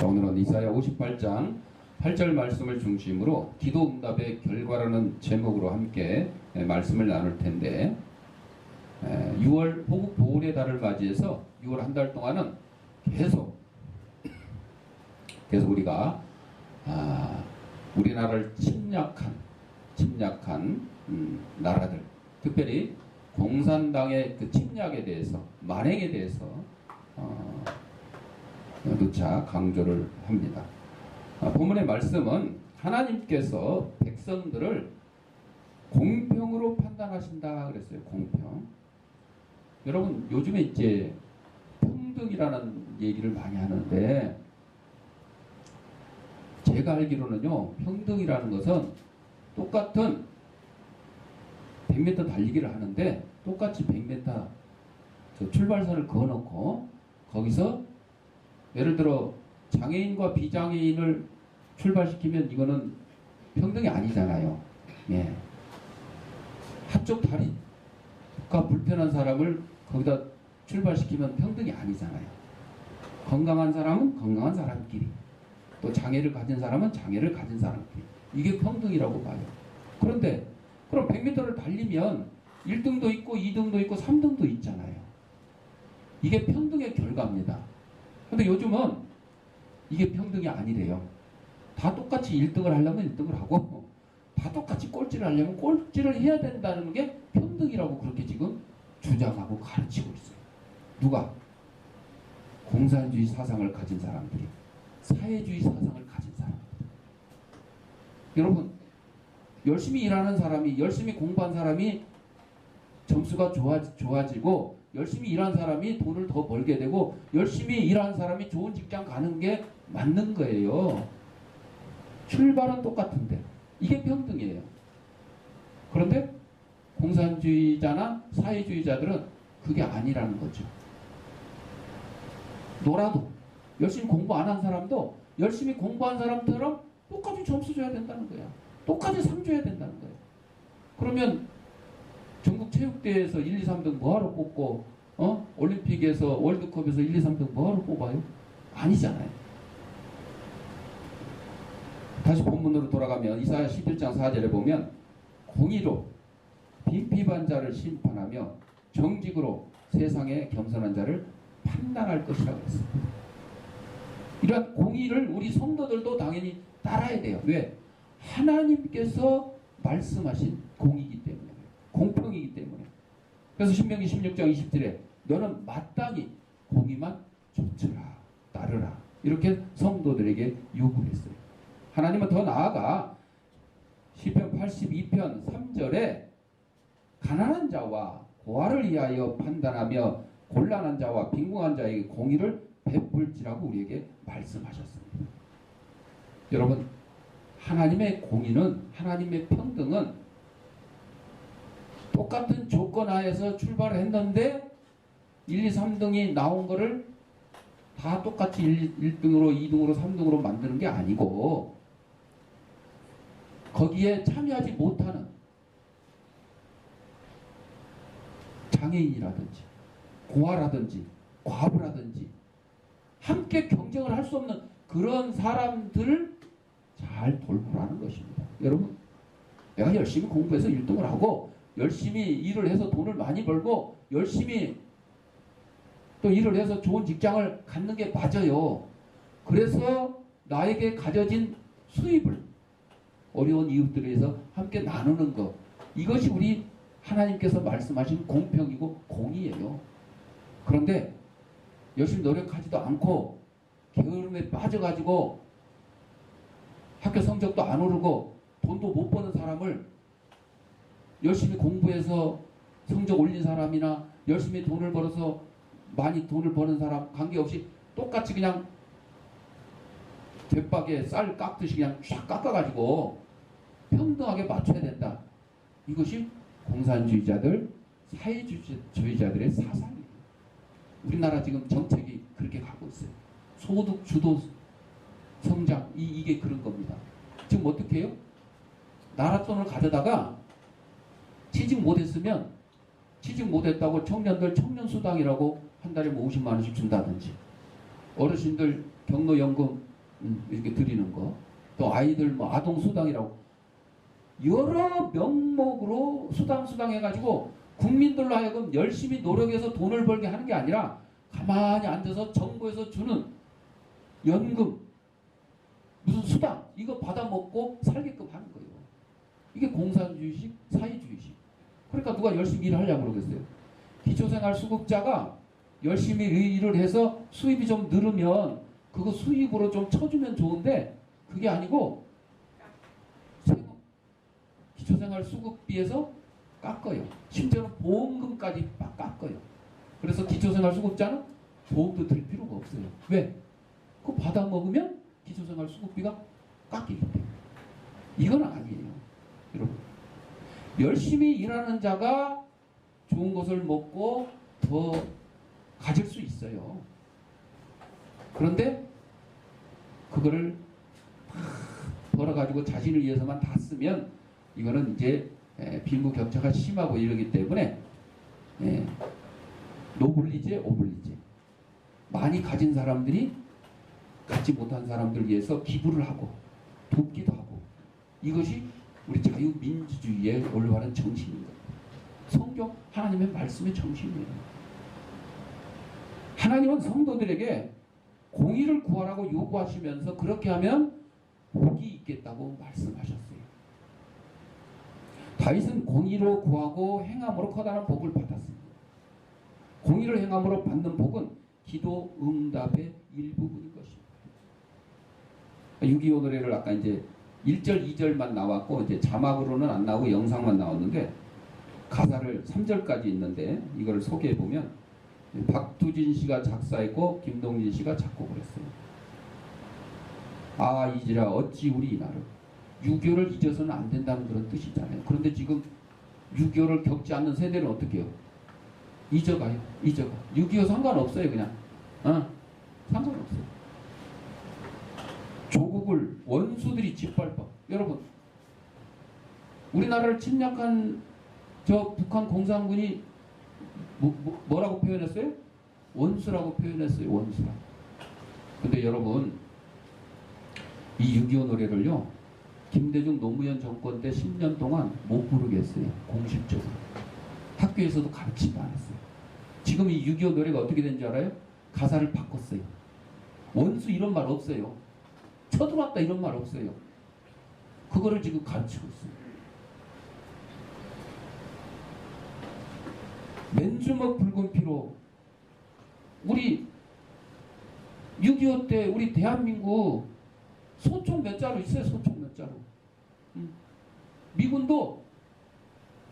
오늘은 이사야 58장 8절 말씀을 중심으로 기도응답의 결과라는 제목으로 함께 말씀을 나눌 텐데, 6월 호국 보훈의 달을 맞이해서 6월 한 달 동안은 계속 우리가 우리나라를 침략한 나라들, 특별히 공산당의 그 침략에 대해서, 만행에 대해서 누차 강조를 합니다. 본문의 말씀은 하나님께서 백성들을 공평으로 판단하신다 그랬어요. 공평. 여러분, 요즘에 이제 평등이라는 얘기를 많이 하는데, 제가 알기로는요, 평등이라는 것은 똑같은 100m 달리기를 하는데 똑같이 100m 출발선을 그어놓고 거기서 예를 들어 장애인과 비장애인을 출발시키면 이거는 평등이 아니잖아요. 예. 한쪽 다리가 불편한 사람을 거기다 출발시키면 평등이 아니잖아요. 건강한 사람은 건강한 사람끼리, 또 장애를 가진 사람은 장애를 가진 사람끼리, 이게 평등이라고 봐요. 그런데 그럼 100m를 달리면 1등도 있고 2등도 있고 3등도 있잖아요. 이게 평등의 결과입니다. 근데 요즘은 이게 평등이 아니래요. 다 똑같이 1등을 하려면 1등을 하고, 다 똑같이 꼴찌를 하려면 꼴찌를 해야 된다는 게 평등이라고 그렇게 지금 주장하고 가르치고 있어요. 누가? 공산주의 사상을 가진 사람들이, 사회주의 사상을 가진 사람들. 여러분, 열심히 일하는 사람이, 열심히 공부한 사람이 점수가 좋아지고, 열심히 일한 사람이 돈을 더 벌게 되고, 열심히 일한 사람이 좋은 직장 가는 게 맞는 거예요. 출발은 똑같은데 이게 평등이에요. 그런데 공산주의자나 사회주의자들은 그게 아니라는 거죠. 놀아도 열심히 공부 안 한 사람도 열심히 공부한 사람처럼 똑같이 점수 줘야 된다는 거야. 똑같이 상 줘야 된다는 거예요. 그러면 전국 체육대회에서 1, 2, 3등 뭐하러 뽑고, 올림픽에서, 월드컵에서 1, 2, 3등 뭐하러 뽑아요? 아니잖아요. 다시 본문으로 돌아가면 이사야 11장 4절에 보면, 공의로 빈핍한 자를 심판하며 정직으로 세상의 겸손한 자를 판단할 것이라고 했습니다. 이러한 공의를 우리 성도들도 당연히 따라야 돼요. 왜? 하나님께서 말씀하신 공의이기 때문에, 공평이기 때문에. 그래서 신명기 16장 20절에 너는 마땅히 공의만 좇으라, 따르라, 이렇게 성도들에게 요구했어요. 하나님은 더 나아가 시편 82편 3절에 가난한 자와 고아를 위하여 판단하며 곤란한 자와 빈궁한 자에게 공의를 베풀지라고 우리에게 말씀하셨습니다. 여러분, 하나님의 공의는, 하나님의 평등은 똑같은 조건 하에서 출발을 했는데 1, 2, 3등이 나온 거를 다 똑같이 1등으로 2등으로 3등으로 만드는 게 아니고, 거기에 참여하지 못하는 장애인이라든지 고아라든지 과부라든지 함께 경쟁을 할 수 없는 그런 사람들을 잘 돌보라는 것입니다. 여러분, 내가 열심히 공부해서 1등을 하고 열심히 일을 해서 돈을 많이 벌고 열심히 또 일을 해서 좋은 직장을 갖는 게 맞아요. 그래서 나에게 가져진 수입을 어려운 이웃들에 의해서 함께 나누는 것, 이것이 우리 하나님께서 말씀하신 공평이고 공의예요. 그런데 열심히 노력하지도 않고 게으름에 빠져가지고 학교 성적도 안 오르고 돈도 못 버는 사람을 열심히 공부해서 성적 올린 사람이나 열심히 돈을 벌어서 많이 돈을 버는 사람 관계없이 똑같이 그냥 대박에 쌀 깎듯이 그냥 쫙 깎아가지고 평등하게 맞춰야 된다. 이것이 공산주의자들, 사회주의자들의 사상이에요. 우리나라 지금 정책이 그렇게 가고 있어요. 소득 주도 성장, 이게 그런 겁니다. 지금 어떻게 해요? 나라 돈을 가져다가 취직 못했으면, 취직 못했다고 청년들 청년수당이라고 한 달에 뭐 50만 원씩 준다든지, 어르신들 경로연금 이렇게 드리는 거. 또 아이들 뭐 아동수당이라고. 여러 명목으로 수당 해가지고 국민들로 하여금 열심히 노력해서 돈을 벌게 하는 게 아니라 가만히 앉아서 정부에서 주는 연금, 무슨 수당, 이거 받아먹고 살게끔 하는 거예요. 이게 공산주의식, 사회주의식. 그러니까 누가 열심히 일을 하려고 그러겠어요. 기초생활수급자가 열심히 일을 해서 수입이 좀 늘으면 그거 수입으로 좀 쳐주면 좋은데 그게 아니고 기초생활수급비에서 깎아요. 심지어는 보험금까지 막 깎아요. 그래서 기초생활수급자는 보험도 들 필요가 없어요. 왜? 그거 받아먹으면 기초생활수급비가 깎이기 때문에. 이건 아니에요. 여러분, 열심히 일하는 자가 좋은 것을 먹고 더 가질 수 있어요. 그런데 그거를 벌어가지고 자신을 위해서만 다 쓰면 이거는 이제 빈부격차가 심하고 이러기 때문에 노블리제, 오블리제. 많이 가진 사람들이 갖지 못한 사람들 위해서 기부를 하고 돕기도 하고, 이것이 우리 자유민주주의의 올바른 정신입니다. 성경 하나님의 말씀의 정신이에요. 하나님은 성도들에게 공의를 구하라고 요구하시면서 그렇게 하면 복이 있겠다고 말씀하셨어요. 다윗은 공의로 구하고 행함으로 커다란 복을 받았습니다. 공의를 행함으로 받는 복은 기도 응답의 일부분인 것입니다. 6.25 노래를 아까 이제 1절, 2절만 나왔고 이제 자막으로는 안 나오고 영상만 나왔는데 가사를 3절까지 있는데 이거를 소개해 보면 박두진 씨가 작사했고 김동진 씨가 작곡을 했어요. 아 이지라 어찌 우리 이날을 6.25를 잊어서는 안 된다는 그런 뜻이잖아요. 그런데 지금 6.25를 겪지 않는 세대는 어떻게 해요? 잊어가요. 잊어가. 6.25 상관없어요. 그냥 상관없어요. 조국을 원수들이 짓밟아. 여러분, 우리나라를 침략한 저 북한 공산군이 뭐라고 표현했어요? 원수라고 표현했어요. 원수라. 근데 여러분, 이 6.25 노래를요, 김대중 노무현 정권 때 10년 동안 못 부르겠어요. 공식적으로. 학교에서도 가르치지 않았어요. 지금 이 6.25 노래가 어떻게 된지 알아요? 가사를 바꿨어요. 원수 이런 말 없어요. 쳐들어왔다 이런 말 없어요. 그거를 지금 가르치고 있어요. 맨주먹 붉은 피로 우리 6.25 때 우리 대한민국 소총 몇 자루 있어요. 소총 몇 자루. 미군도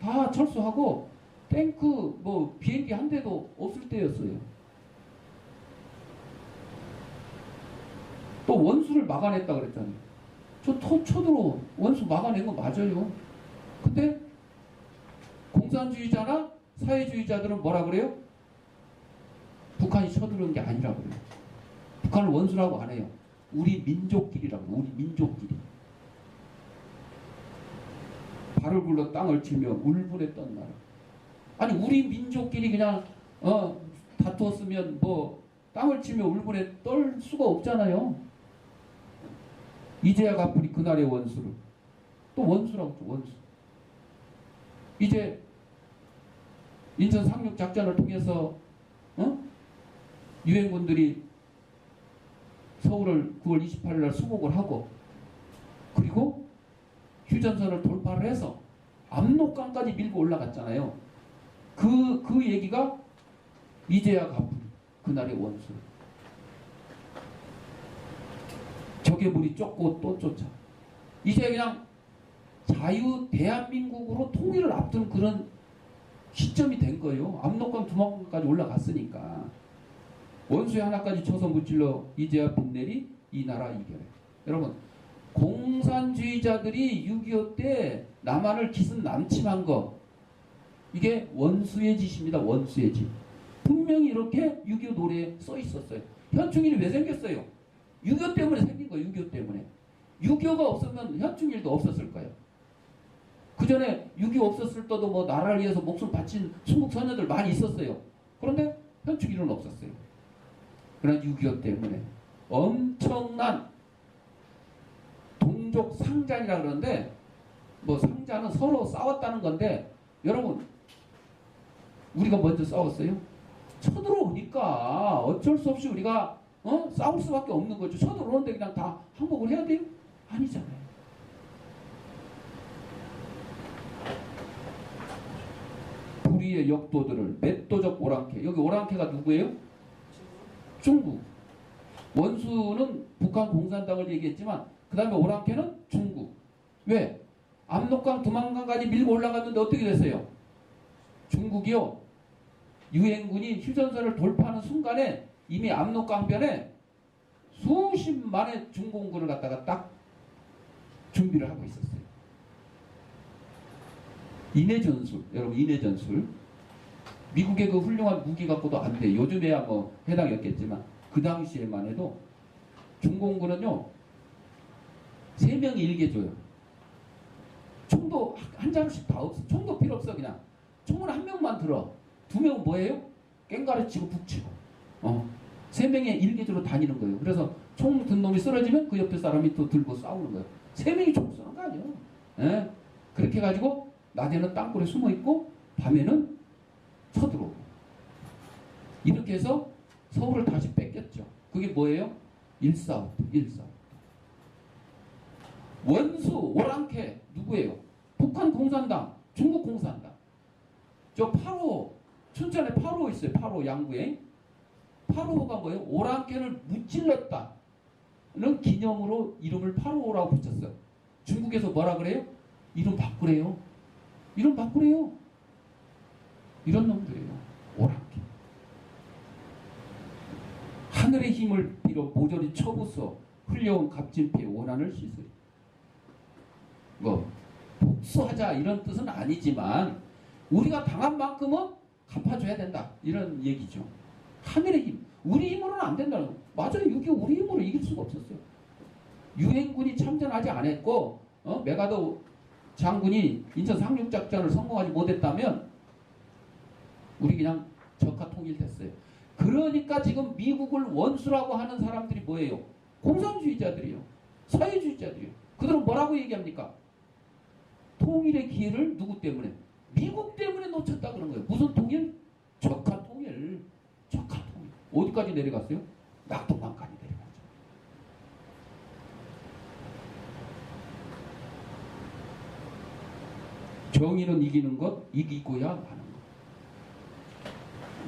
다 철수하고 탱크 뭐 비행기 한 대도 없을 때였어요. 또 원수를 막아냈다 그랬잖아요. 저 쳐들어 원수 막아낸 거 맞아요. 근데 공산주의자나 사회주의자들은 뭐라 그래요? 북한이 쳐들어온 게 아니라 그래요. 북한을 원수라고 안 해요. 우리 민족끼리라고. 우리 민족끼리. 발을 굴러 땅을 치며 울분했던 나라. 아니 우리 민족끼리 그냥 다투었으면 뭐 땅을 치며 울분에 떨 수가 없잖아요. 이제야 갚으니 그날의 원수를. 또 원수라고 또 원수. 이제 인천 상륙 작전을 통해서 유엔군들이 서울을 9월 28일 날 수복을 하고 그리고 휴전선을 돌파를 해서 압록강까지 밀고 올라갔잖아요. 그 얘기가 이제야 갚으니 그날의 원수. 적의 물이 쫓고 또 쫓아. 이제 그냥 자유 대한민국으로 통일을 앞둔 그런 시점이 된 거예요. 압록강 두만강까지 올라갔으니까. 원수의 하나까지 쳐서 무찔러 이제야 빛내리 이 나라 이겨내. 여러분, 공산주의자들이 6.25 때 남한을 기습 남침한 거, 이게 원수의 짓입니다. 원수의 짓. 분명히 이렇게 6.25 노래에 써 있었어요. 현충일이 왜 생겼어요? 6.25 때문에 생긴 거예요. 6.25 때문에. 6.25가 없으면 현충일도 없었을 거예요. 그 전에 6.25 없었을 때도 뭐 나라를 위해서 목숨 바친 순국 선녀들 많이 있었어요. 그런데 현충일은 없었어요. 그러나 6.25 때문에 엄청난 북쪽 상잔이라 그러는데 뭐 상잔은 서로 싸웠다는 건데 여러분 우리가 먼저 싸웠어요? 쳐들어오니까 어쩔 수 없이 우리가 싸울 수밖에 없는 거죠. 쳐들어오는데 그냥 다 항복을 해야 돼요? 아니잖아요. 불의의 역도들을 맷도적 오랑캐. 여기 오랑캐가 누구예요? 중국. 원수는 북한 공산당을 얘기했지만 그 다음에 오랑캐는 중국. 왜? 압록강 두만강까지 밀고 올라갔는데 어떻게 됐어요? 중국이요. 유엔군이 휴전선을 돌파하는 순간에 이미 압록강변에 수십만의 중공군을 갖다가 딱 준비를 하고 있었어요. 인해전술. 여러분 인해전술. 미국의 그 훌륭한 무기 갖고도 안 돼. 요즘에야 뭐 해당이 없겠지만 그 당시에만 해도 중공군은요 3명이 일개 줘요. 총도 한 자루씩 다 없어. 총도 필요 없어. 그냥 총은 한 명만 들어. 2명은 뭐예요? 깽가르치고 북치고 3명의 일개조로 다니는 거예요. 그래서 총 든 놈이 쓰러지면 그 옆에 사람이 또 들고 싸우는 거예요. 3명이 총 쏘는 거 아니에요. 예? 그렇게 해가지고 낮에는 땅굴에 숨어있고 밤에는 쳐들어오고 이렇게 해서 서울을 다시 뺏겼죠. 그게 뭐예요? 145. 원수 오랑캐 누구예요? 북한 공산당, 중국 공산당. 저 8호 춘천에 8호 있어요. 8호 양구에 8호가 뭐예요? 오랑캐를 무찔렀다는 기념으로 이름을 8호라고 붙였어요. 중국에서 뭐라 그래요? 이름 바꾸래요. 이름 바꾸래요. 이런 놈들이에요. 오랑캐. 하늘의 힘을 빌어 모조리 쳐부숴 흘려온 갑진피의 원한을 씻으리. 뭐 복수하자 이런 뜻은 아니지만 우리가 당한 만큼은 갚아줘야 된다. 이런 얘기죠. 하늘의 힘. 우리 힘으로는 안 된다는 거예요. 맞아요. 6.25 우리 힘으로 이길 수가 없었어요. 유엔군이 참전하지 않았고 메가더 장군이 인천 상륙작전을 성공하지 못했다면 우리 그냥 적화 통일됐어요. 그러니까 지금 미국을 원수라고 하는 사람들이 뭐예요? 공산주의자들이요. 사회주의자들이요. 그들은 뭐라고 얘기합니까? 통일의 기회를 누구 때문에? 미국 때문에 놓쳤다 그런 거예요. 무슨 통일? 적화 통일. 적화 통일. 어디까지 내려갔어요? 낙동강까지 내려갔죠. 정의는 이기는 것, 이기고야 하는 것.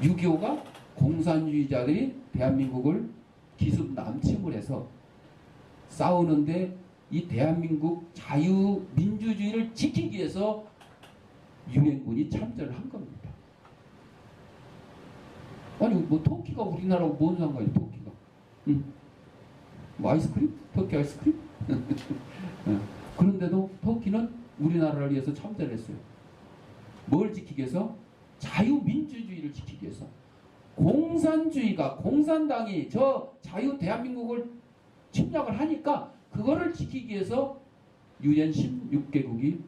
6.25가 공산주의자들이 대한민국을 기습 남침을 해서 싸우는데 이 대한민국 자유민주주의를 지키기 위해서 유엔군이 참전을 한 겁니다. 아니 뭐 터키가 우리나라하고 뭔 상관이야 터키가. 뭐 아이스크림? 터키 아이스크림? 그런데도 터키는 우리나라를 위해서 참전을 했어요. 뭘 지키기 위해서? 자유민주주의를 지키기 위해서. 공산주의가 공산당이 저 자유 대한민국을 침략을 하니까 그거를 지키기 위해서 유엔 16개국이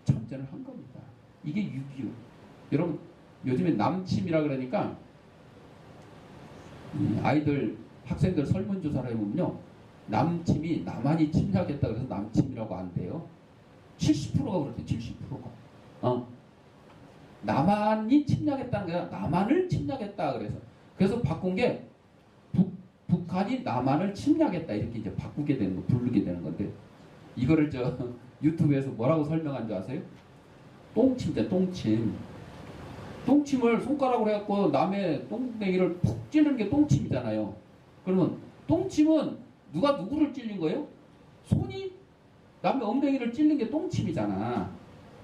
참전을 한 겁니다. 이게 6.25. 여러분 요즘에 남침이라 그러니까 아이들 학생들 설문조사를 해보면요 남침이 남한이 침략했다 그래서 남침이라고 안 돼요. 70%가 그렇대. 70%가 남한이 침략했다는 게 아니라 남한을 침략했다 그래서 바꾼 게 북한이 남한을 침략했다 이렇게 이제 바꾸게 되는 거 부르게 되는 건데 이거를 저 유튜브에서 뭐라고 설명한 줄 아세요? 똥침이죠. 똥침을 손가락으로 해갖고 남의 똥냉이를 푹 찌르는 게 똥침이잖아요. 그러면 똥침은 누가 누구를 찔린 거예요? 손이 남의 엉덩이를 찔린 게 똥침이잖아.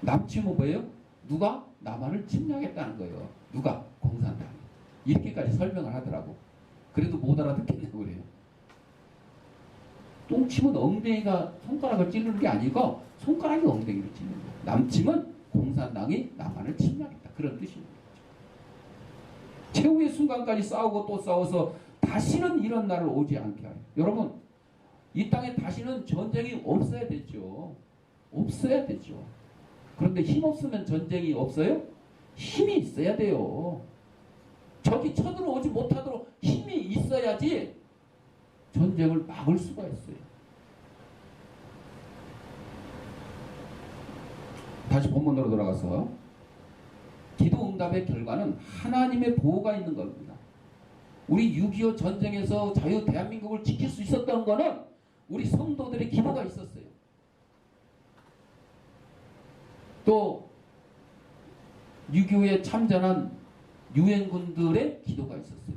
남침은 뭐예요? 누가 남한을 침략했다는 거예요. 누가? 공산당이. 이렇게까지 설명을 하더라고. 그래도 못 알아듣겠냐고 그래요. 똥침은 엉덩이가 손가락을 찌르는 게 아니고 손가락이 엉덩이를 찌르는 거예요. 남침은 공산당이 남한을 침략했다. 그런 뜻입니다. 최후의 순간까지 싸우고 또 싸워서 다시는 이런 날을 오지 않게 하여. 여러분 이 땅에 다시는 전쟁이 없어야 되죠. 없어야 되죠. 그런데 힘없으면 전쟁이 없어요? 힘이 있어야 돼요. 적이 쳐들어오지 못하도록 힘이 있어야지 전쟁을 막을 수가 있어요. 다시 본문으로 돌아가서 기도 응답의 결과는 하나님의 보호가 있는 겁니다. 우리 6.25 전쟁에서 자유 대한민국을 지킬 수 있었던 거는 우리 성도들의 기도가 있었어요. 또 6.25에 참전한 유엔군들의 기도가 있었어요.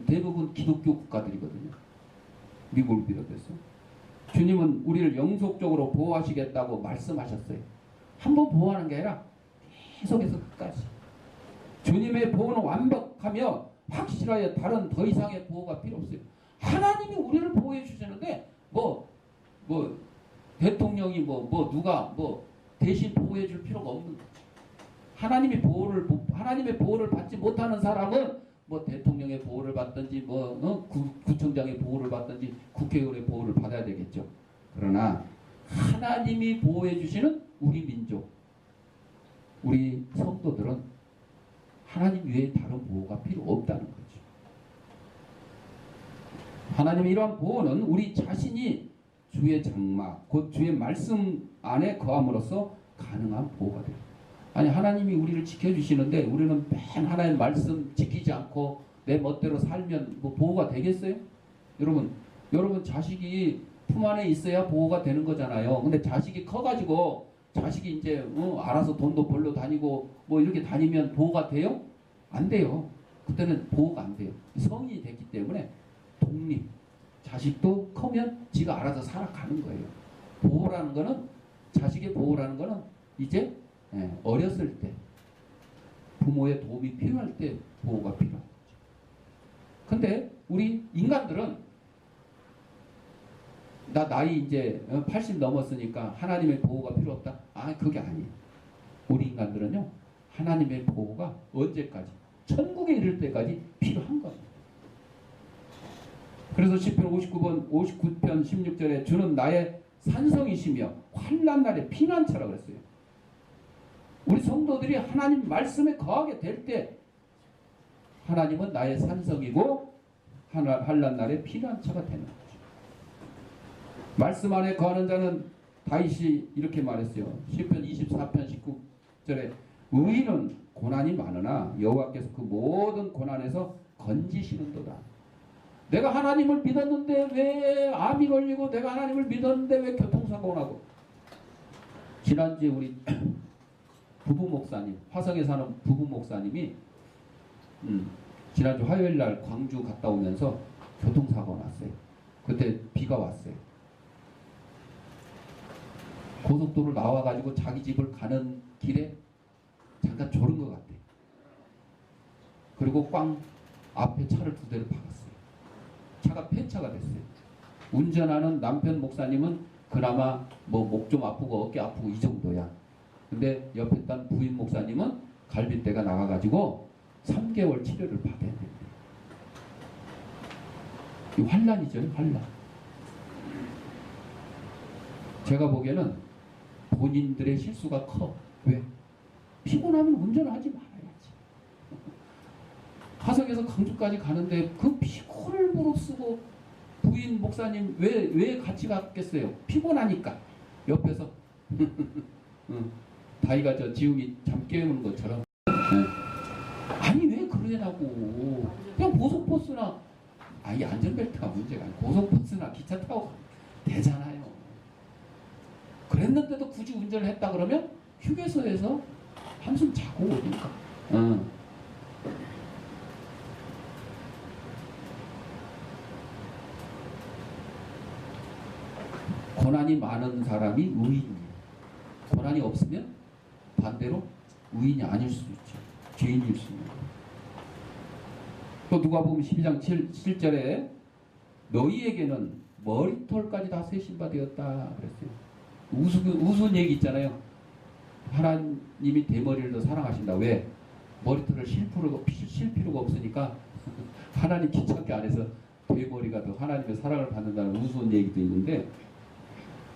대부분 기독교 국가들이거든요. 미국을 비롯해서. 주님은 우리를 영속적으로 보호하시겠다고 말씀하셨어요. 한번 보호하는 게 아니라 계속해서 끝까지. 주님의 보호는 완벽하며 확실하여 다른 더 이상의 보호가 필요 없어요. 하나님이 우리를 보호해 주시는데 뭐 대통령이 누가 대신 보호해 줄 필요가 없는 거죠. 하나님의 보호를 받지 못하는 사람은 대통령의 보호를 받든지 구청장의 보호를 받든지 국회의원의 보호를 받아야 되겠죠. 그러나 하나님이 보호해 주시는 우리 민족, 우리 성도들은 하나님 외에 다른 보호가 필요 없다는 거죠. 하나님의 이러한 보호는 우리 자신이 주의 장막, 곧 주의 말씀 안에 거함으로써 가능한 보호가 돼요. 아니 하나님이 우리를 지켜주시는데 우리는 맨 하나님의 말씀 지키지 않고 내 멋대로 살면 보호가 되겠어요? 여러분 자식이 품 안에 있어야 보호가 되는 거잖아요. 근데 자식이 커가지고 자식이 이제 알아서 돈도 벌러 다니고 이렇게 다니면 보호가 돼요? 안 돼요. 그때는 보호가 안 돼요. 성인이 됐기 때문에 독립. 자식도 크면 지가 알아서 살아가는 거예요. 보호라는 거는 자식의 보호라는 거는 이제 어렸을 때 부모의 도움이 필요할 때 보호가 필요한 거죠. 근데 우리 인간들은 나 나이 이제 80 넘었으니까 하나님의 보호가 필요 없다. 그게 아니에요. 우리 인간들은요 하나님의 보호가 언제까지 천국에 이를 때까지 필요한 겁니다. 그래서 시편 59편 16절에 주는 나의 산성이시며 환난 날의 피난처라 그랬어요. 우리 성도들이 하나님 말씀에 거하게 될 때 하나님은 나의 산성이고 환난 날의 피난처가 되는 거죠. 말씀 안에 거하는 자는 다윗이 이렇게 말했어요. 시편 24편 19절에 의인은 고난이 많으나 여호와께서 그 모든 고난에서 건지시는도다. 내가 하나님을 믿었는데 왜 암이 걸리고 내가 하나님을 믿었는데 왜 교통사고가 나고. 지난주에 우리 부부 목사님, 화성에 사는 부부 목사님이 지난주 화요일날 광주 갔다 오면서 교통사고가 났어요. 그때 비가 왔어요. 고속도로 나와가지고 자기 집을 가는 길에 잠깐 졸은 것 같아요. 그리고 꽝 앞에 차를 두 대를 박았어요. 차가 폐차가 됐어요. 운전하는 남편 목사님은 그나마 목 좀 아프고 어깨 아프고 이 정도야. 근데 옆에 있던 부인 목사님은 갈비뼈가 나가가지고 3개월 치료를 받아야 된대요. 이 환난이죠, 환난. 제가 보기에는 본인들의 실수가 커. 왜? 피곤하면 운전을 하지 말아야지. 화성에서 강주까지 가는데 그 피곤을 무릅쓰고 부인 목사님 왜 같이 갔겠어요? 피곤하니까. 옆에서 다이가 지웅이 잠 깨우는 것처럼 아니 왜 그러냐고. 그냥 고속버스나 이 안전벨트가 문제가 아니고 고속버스나 기차 타고 가면 되잖아요. 그랬는데도 굳이 운전을 했다 그러면 휴게소에서 한숨 자고 오니까. 고난이 많은 사람이 의인이에요. 고난이 없으면 반대로 의인이 아닐 수도 있죠. 죄인일 수 있는. 또 누가복음 12장 7절에 너희에게는 머리털까지 다 세신바 되었다 그랬어요. 우스운 얘기 있잖아요. 하나님이 대머리를 더 사랑하신다. 왜? 머리털을 실 필요가 없으니까 하나님 귀찮게 안 해서 대머리가 더 하나님의 사랑을 받는다는 우스운 얘기도 있는데,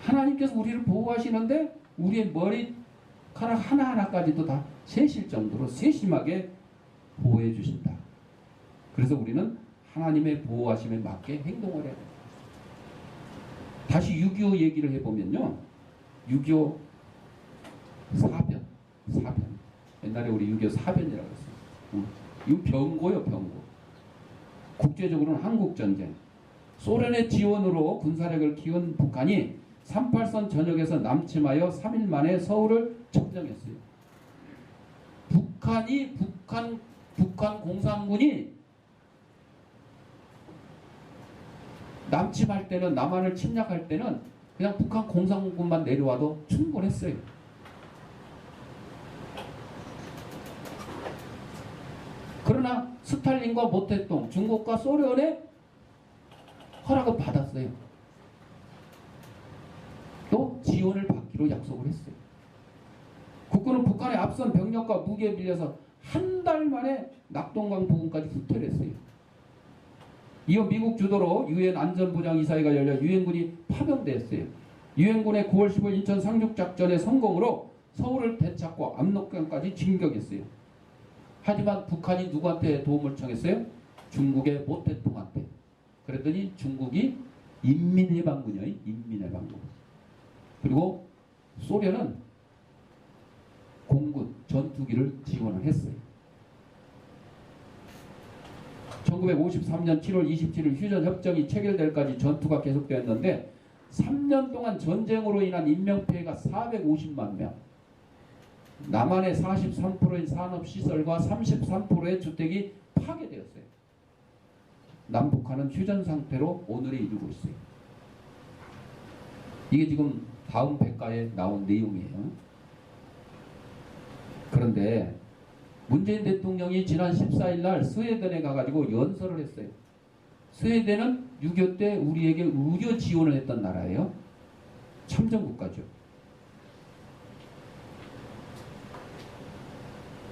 하나님께서 우리를 보호하시는데 우리의 머리카락 하나하나까지도 다 세실 정도로 세심하게 보호해 주신다. 그래서 우리는 하나님의 보호하심에 맞게 행동을 해야 됩니다. 다시 6.25 얘기를 해보면요. 6.25 사변. 옛날에 우리 6.25 사변이라고 했어요. 이거 병고요, 병고. 국제적으로는 한국전쟁. 소련의 지원으로 군사력을 키운 북한이 38선 전역에서 남침하여 3일 만에 서울을 점령했어요. 북한 공산군이 남침할 때는, 남한을 침략할 때는 그냥 북한 공산군만 내려와도 충분했어요. 그러나 스탈린과 모태동, 중국과 소련의 허락을 받았어요. 또 지원을 받기로 약속을 했어요. 국군은 북한의 앞선 병력과 무기에 밀려서 한 달 만에 낙동강 부근까지 후퇴했어요. 이후 미국 주도로 유엔 안전보장이사회가 열려 유엔군이 파병됐어요. 유엔군의 9월 15일 인천 상륙작전의 성공으로 서울을 되찾고 압록강까지 진격했어요. 하지만 북한이 누구한테 도움을 청했어요? 중국의 모태동한테. 그랬더니 중국이 인민해방군이요. 인민해방군. 그리고 소련은 공군, 전투기를 지원을 했어요. 1953년 7월 27일 휴전협정이 체결될까지 전투가 계속되었는데 3년 동안 전쟁으로 인한 인명피해가 450만 명, 남한의 43%인 산업시설과 33%의 주택이 파괴되었어요. 남북한은 휴전 상태로 오늘에 이르고 있어요. 이게 지금 다음 백과에 나온 내용이에요. 그런데 문재인 대통령이 지난 14일 날 스웨덴에 가가지고 연설을 했어요. 스웨덴은 6.25 때 우리에게 의료 지원을 했던 나라예요. 참전국가죠.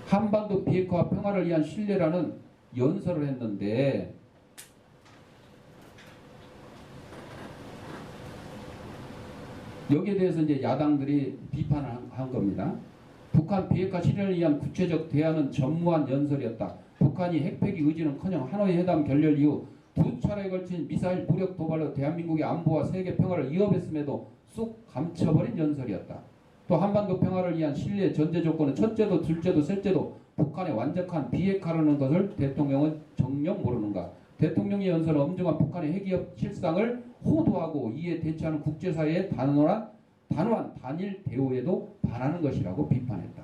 한반도 비핵화와 평화를 위한 신뢰라는 연설을 했는데 여기에 대해서 이제 야당들이 비판을 한 겁니다. 북한 비핵화 실현을 위한 구체적 대안은 전무한 연설이었다. 북한이 핵폐기 의지는커녕 하노이 회담 결렬 이후 두 차례에 걸친 미사일 무력 도발로 대한민국의 안보와 세계 평화를 위협했음에도 쑥 감춰버린 연설이었다. 또 한반도 평화를 위한 신뢰 전제 조건은 첫째도 둘째도 셋째도 북한의 완벽한 비핵화라는 것을 대통령은 정녕 모르는가. 대통령의 연설은 엄중한 북한의 핵위협 실상을 호도하고 이에 대처하는 국제사회의 단호한 단일 대우에도 반하는 것이라고 비판했다.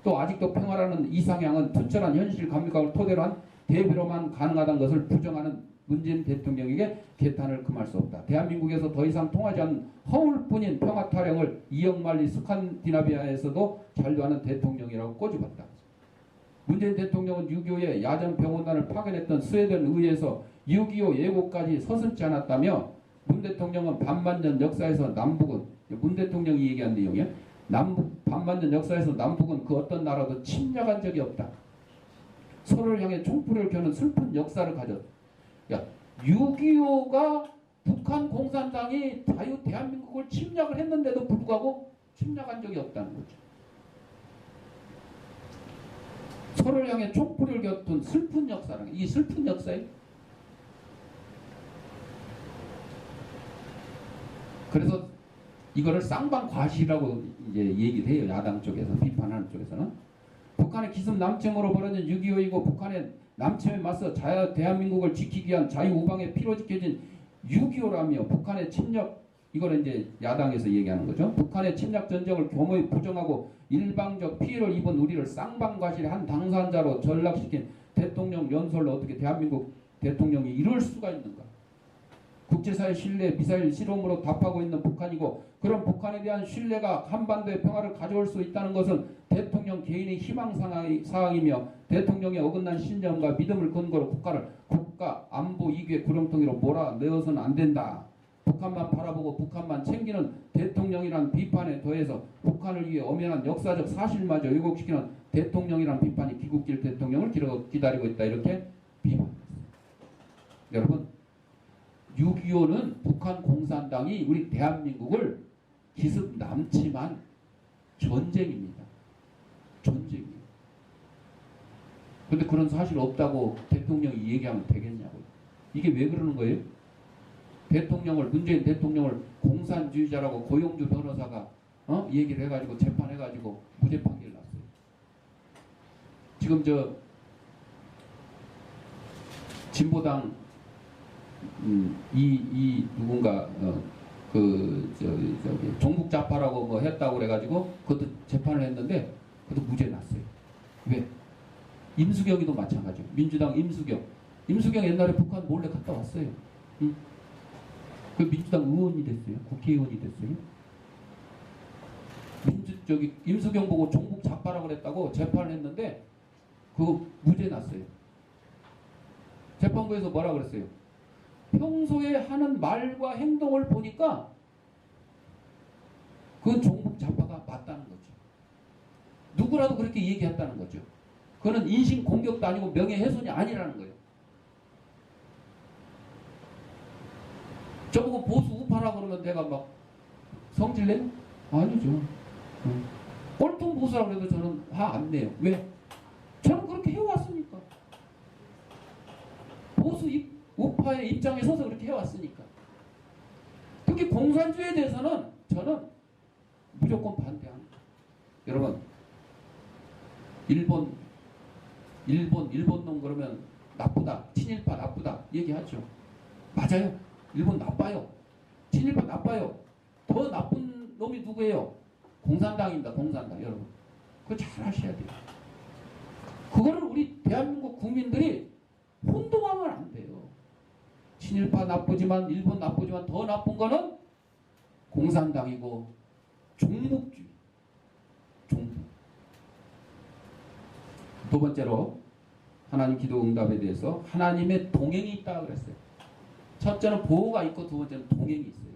또 아직도 평화라는 이상향은 투철한 현실 감각을 토대로 한 대비로만 가능하다는 것을 부정하는 문재인 대통령에게 개탄을 금할 수 없다. 대한민국에서 더 이상 통하지 않는 허울뿐인 평화 타령을 이영만리 스칸디나비아에서도 잔류하는 대통령이라고 꼬집었다. 문재인 대통령은 6.25의 야전 병원단을 파견했던 스웨덴 의회에서 6.25 예고까지 서슴지 않았다며 문 대통령은 반만년 역사에서 남북은 문 대통령이 얘기한 내용이야. 반만년 역사에서 남북은 그 어떤 나라도 침략한 적이 없다. 서로를 향해 총불을 켜는 슬픈 역사를 가졌다. 6.25가 북한 공산당이 대한민국을 침략을 했는데도 불구하고 침략한 적이 없다는 거죠. 서로를 향해 촛불을 켜둔 슬픈 역사라는 게, 이 슬픈 역사에 그래서 이거를 쌍방과시라고 이제 얘기를 해요. 야당 쪽에서, 비판하는 쪽에서는. 북한의 기습 남침으로 벌어진 6.25이고 북한의 남침에 맞서 대한민국을 지키기 위한 자유우방에 피로 지켜진 6.25라며 북한의 침략, 이걸 이제 야당에서 얘기하는 거죠. 북한의 침략 전쟁을 교모히 부정하고 일방적 피해를 입은 우리를 쌍방과실의 한 당사자로 전락시킨 대통령 연설로 어떻게 대한민국 대통령이 이럴 수가 있는가. 국제사회 신뢰 미사일 실험으로 답하고 있는 북한이고 그런 북한에 대한 신뢰가 한반도의 평화를 가져올 수 있다는 것은 대통령 개인의 희망사항이며 대통령의 어긋난 신념과 믿음을 근거로 북한을 국가 안보 이규의 구렁텅이로 몰아넣어서는 안 된다. 북한만 바라보고 북한만 챙기는 대통령이란 비판에 더해서 북한을 위해 엄연한 역사적 사실마저 왜곡시키는 대통령이란 비판이 귀국길 대통령을 기다리고 있다. 이렇게 비판했습니다. 여러분, 6.25는 북한 공산당이 우리 대한민국을 기습 남침한 전쟁입니다. 전쟁이에요. 그런데 그런 사실 없다고 대통령이 얘기하면 되겠냐고요. 이게 왜 그러는 거예요? 문재인 대통령을 공산주의자라고 고용주 변호사가 얘기를 해가지고 재판해가지고 무죄 판결 났어요. 지금 진보당 누군가 저기 종북 좌파라고 뭐 했다고 그래가지고 그것도 재판을 했는데 그것도 무죄 났어요. 왜? 임수경이도 마찬가지고 민주당 임수경 옛날에 북한 몰래 갔다 왔어요. 응? 그 민주당 의원이 됐어요. 국회의원이 됐어요. 임수경 보고 종북 좌파라고 그랬다고 재판을 했는데 그거 무죄 났어요. 재판부에서 뭐라 그랬어요? 평소에 하는 말과 행동을 보니까 그건 종북 좌파가 맞다는 거죠. 누구라도 그렇게 얘기했다는 거죠. 그거는 인신 공격도 아니고 명예훼손이 아니라는 거예요. 저보고 보수 우파라고 그러면 내가 막 성질내요? 아니죠. 꼴통 보수라고 해도 저는 화 안 내요. 왜? 저는 그렇게 해왔으니까. 보수 우파의 입장에 서서 그렇게 해왔으니까. 특히 공산주의에 대해서는 저는 무조건 반대합니다. 여러분, 일본 놈 그러면 나쁘다, 친일파 나쁘다 얘기하죠. 맞아요. 일본 나빠요. 친일파 나빠요. 더 나쁜 놈이 누구예요? 공산당입니다. 공산당. 여러분, 그거 잘 아셔야 돼요. 그거를 우리 대한민국 국민들이 혼동하면 안 돼요. 친일파 나쁘지만, 일본 나쁘지만 더 나쁜 거는 공산당이고 종북주의. 종북. 두 번째로 하나님 기도 응답에 대해서 하나님의 동행이 있다고 그랬어요. 첫째는 보호가 있고 두 번째는 동행이 있어요.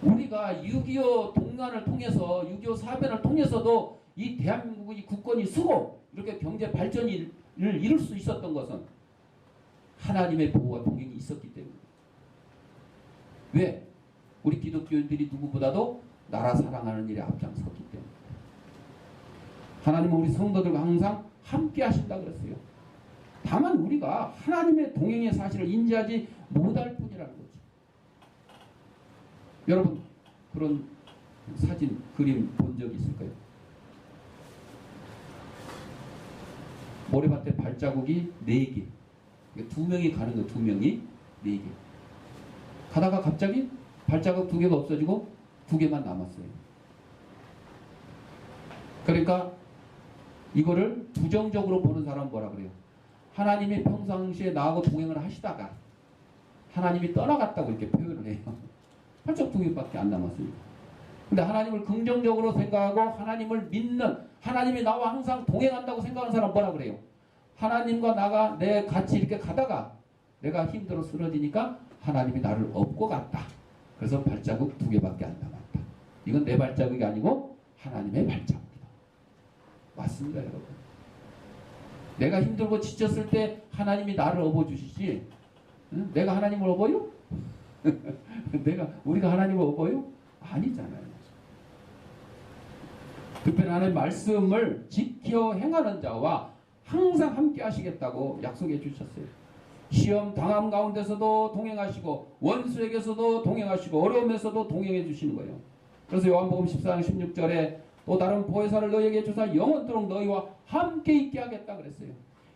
우리가 6.25 동란을 통해서 6.25 사변을 통해서도 이 대한민국의 국권이 서고 이렇게 경제 발전을 이룰 수 있었던 것은 하나님의 보호와 동행이 있었기 때문에. 왜? 우리 기독교인들이 누구보다도 나라 사랑하는 일에 앞장섰기 때문에. 하나님은 우리 성도들과 항상 함께 하신다 그랬어요. 다만 우리가 하나님의 동행의 사실을 인지하지 못할 뿐이라는 거죠. 여러분, 그런 사진, 그림 본 적 있을까요? 모래밭에 발자국이 4개. 두 명이 가는 거, 두 명이 4개. 가다가 갑자기 발자국 2개가 없어지고 2개만 남았어요. 그러니까 이거를 부정적으로 보는 사람은 뭐라 그래요? 하나님이 평상시에 나하고 동행을 하시다가 하나님이 떠나갔다고 이렇게 표현을 해요. 발자국 2개밖에 안 남았습니다. 근데 하나님을 긍정적으로 생각하고 하나님을 믿는, 하나님이 나와 항상 동행한다고 생각하는 사람은 뭐라 그래요? 하나님과 나가 내 같이 이렇게 가다가 내가 힘들어 쓰러지니까 하나님이 나를 업고 갔다. 그래서 발자국 2개밖에 안 남았다. 이건 내 발자국이 아니고 하나님의 발자국이다. 맞습니다, 여러분. 내가 힘들고 지쳤을 때 하나님이 나를 업어주시지, 응? 내가 하나님을 업어요? 우리가 하나님을 업어요? 아니잖아요. 특별히 하나님의 말씀을 지켜 행하는 자와 항상 함께 하시겠다고 약속해 주셨어요. 시험 당함 가운데서도 동행하시고 원수에게서도 동행하시고 어려움에서도 동행해 주시는 거예요. 그래서 요한복음 14장 16절에 또 다른 보혜사를 너희에게 주사 영원토록 너희와 함께 있게 하겠다 그랬어요.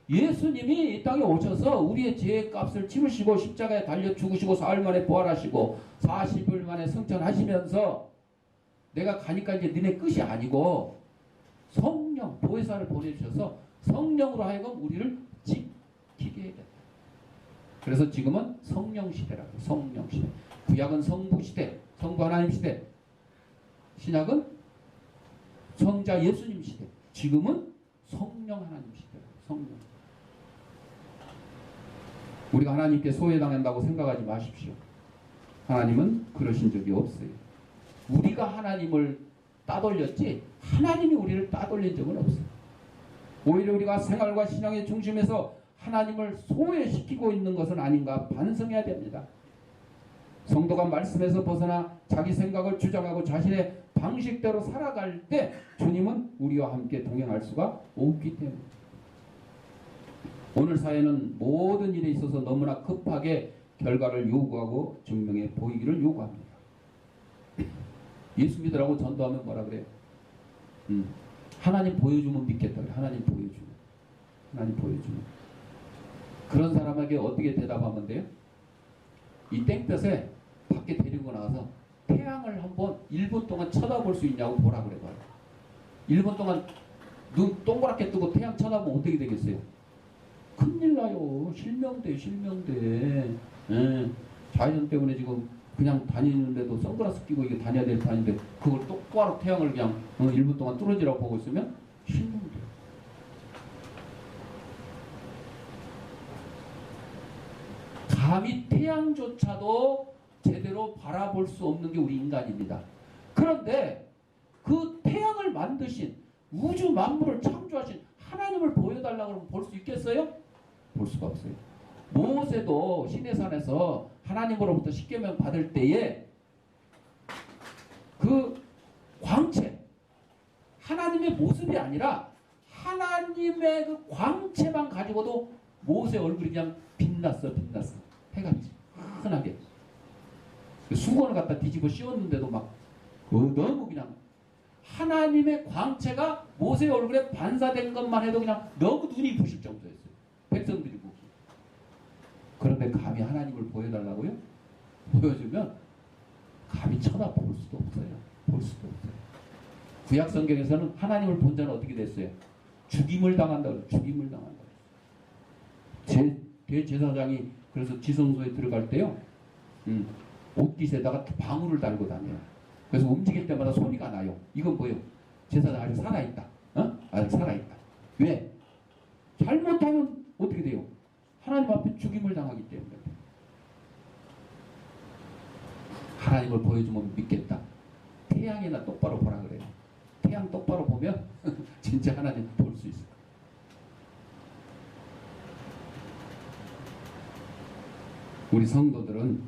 예수님이 이 땅에 오셔서 우리의 죄의 값을 치르시고 십자가에 달려 죽으시고 사흘 만에 부활하시고 40일 만에 승천하시면서 내가 가니까 이제 너네 끝이 아니고 성령, 보혜사를 보내주셔서 성령으로 하여금 우리를 지키게 해야겠다. 그래서 지금은 성령 시대라고. 성령 시대. 구약은 성부 시대, 성부 하나님 시대. 신약은 성자 예수님 시대. 지금은 성령 하나님 시대라고. 성령. 우리가 하나님께 소외당한다고 생각하지 마십시오. 하나님은 그러신 적이 없어요. 우리가 하나님을 따돌렸지 하나님이 우리를 따돌린 적은 없어요. 오히려 우리가 생활과 신앙의 중심에서 하나님을 소외시키고 있는 것은 아닌가 반성해야 됩니다. 성도가 말씀에서 벗어나 자기 생각을 주장하고 자신의 방식대로 살아갈 때 주님은 우리와 함께 동행할 수가 없기 때문에. 오늘 사회는 모든 일에 있어서 너무나 급하게 결과를 요구하고 증명해 보이기를 요구합니다. 예수 믿으라고 전도하면 뭐라 그래요? 하나님 보여주면 믿겠다 그래. 하나님 보여주면. 하나님 보여주면. 그런 사람에게 어떻게 대답하면 돼요? 이 땡볕에 밖에 데리고 나가서 태양을 한번 1분 동안 쳐다볼 수 있냐고 보라 그래 봐요. 1분 동안 눈 동그랗게 뜨고 태양 쳐다보면 어떻게 되겠어요? 큰일 나요. 실명돼, 실명돼. 예. 자연 때문에 지금 그냥 다니는데도 선글라스 끼고 이게 다녀야 될 판인데 그걸 똑바로 태양을 그냥 1분 동안 뚫어지라고 보고 있으면 실명돼. 감히 태양조차도 제대로 바라볼 수 없는 게 우리 인간입니다. 그런데 그 태양을 만드신 우주 만물을 창조하신 하나님을 보여달라고 하면 볼 수 있겠어요? 볼 수가 없어요. 모세도 시내산에서 하나님으로부터 십계명 받을 때에 그 광채, 하나님의 모습이 아니라 하나님의 그 광채만 가지고도 모세 얼굴이 그냥 빛났어. 해같이 흔하게. 수건을 갖다 뒤집어 씌웠는데도 막 너무 그냥 하나님의 광채가 모세의 얼굴에 반사된 것만 해도 그냥 너무 눈이 부실 정도였어요. 백성들이 보기. 그런데 감히 하나님을 보여달라고요? 보여주면 감히 쳐다볼 수도 없어요. 볼 수도 없어요. 구약 성경에서는 하나님을 본 자는 어떻게 됐어요? 죽임을 당한다고. 죽임을 당한다고. 대제사장이 그래서 지성소에 들어갈 때요. 옷깃에다가 방울을 달고 다녀요. 그래서 움직일 때마다 소리가 나요. 이건 뭐예요? 제사장 아직 살아있다. 아직 살아있다. 왜? 잘못하면 어떻게 돼요? 하나님 앞에 죽임을 당하기 때문에. 하나님을 보여주면 믿겠다. 태양이나 똑바로 보라 그래요. 태양 똑바로 보면 진짜 하나님 볼 수 있을 거예요. 우리 성도들은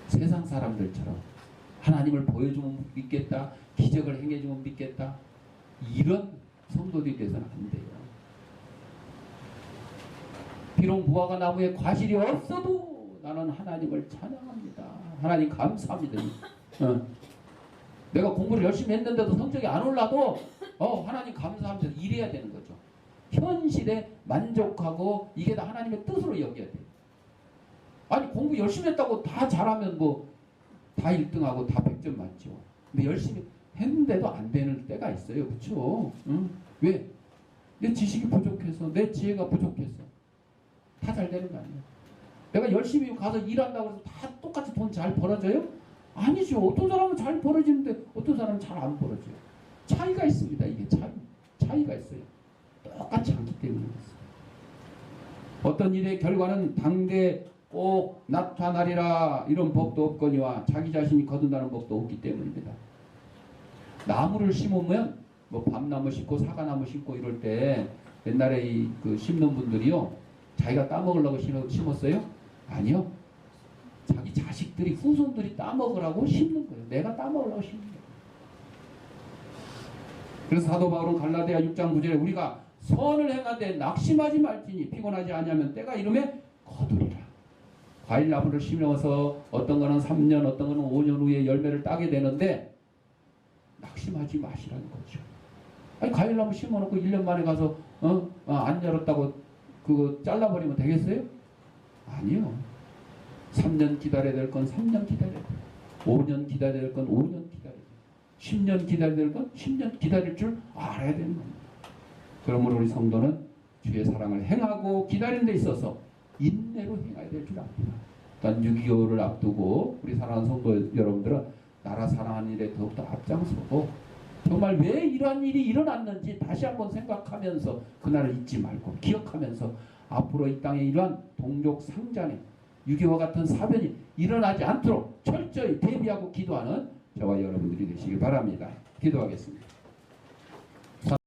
세상 사람들처럼 하나님을 보여주면 믿겠다, 기적을 행해주면 믿겠다, 이런 성도들이 돼서는 안 돼요. 비록 무화과 나무에 과실이 없어도 나는 하나님을 찬양합니다. 하나님 감사합니다. 내가 공부를 열심히 했는데도 성적이 안 올라도 하나님 감사합니다. 이래야 되는 거죠. 현실에 만족하고 이게 다 하나님의 뜻으로 여겨야 돼요. 아니 공부 열심히 했다고 다 잘하면 뭐 다 1등하고 다 100점 맞죠. 근데 열심히 했는데도 안 되는 때가 있어요. 그렇죠? 왜? 내 지식이 부족해서, 내 지혜가 부족해서 다 잘 되는 거 아니에요. 내가 열심히 가서 일한다고 해서 다 똑같이 돈 잘 벌어져요? 아니죠. 어떤 사람은 잘 벌어지는데 어떤 사람은 잘 안 벌어져요. 차이가 있습니다. 이게 차이가 있어요. 똑같지 않기 때문이었어요. 어떤 일의 결과는 당대 꼭 나타나리라 이런 법도 없거니와 자기 자신이 거둔다는 법도 없기 때문입니다. 나무를 심으면 뭐 밤나무 심고 사과나무 심고 이럴 때 옛날에 그 심는 분들이요 자기가 따먹으려고 심었어요? 아니요. 자기 자식들이 후손들이 따먹으라고 심는 거예요. 내가 따먹으려고 심는 거예요. 그래서 사도 바울은 갈라디아 6장 9절에 우리가 선을 행하되 낙심하지 말지니 피곤하지 아니하면 때가 이르매 거두리라. 과일나무를 심어서 어떤 거는 3년 어떤 거는 5년 후에 열매를 따게 되는데 낙심하지 마시라는 거죠. 아니 과일나무 심어놓고 1년 만에 가서 안 열었다고 그거 잘라버리면 되겠어요? 아니요. 3년 기다려야 될 건 3년 기다려야 돼요. 5년 기다려야 될 건 5년 기다려야 돼요. 10년 기다려야 될 건 10년 기다릴 줄 알아야 되는 겁니다. 그러므로 우리 성도는 주의 사랑을 행하고 기다리는 데 있어서 인내로 행해야 될 줄 압니다. 단 6.25를 앞두고 우리 사랑하는 성도 여러분들은 나라 사랑하는 일에 더욱더 앞장서고 정말 왜 이러한 일이 일어났는지 다시 한번 생각하면서 그날을 잊지 말고 기억하면서 앞으로 이 땅에 이러한 동족 상잔에 6.25와 같은 사변이 일어나지 않도록 철저히 대비하고 기도하는 저와 여러분들이 되시길 바랍니다. 기도하겠습니다.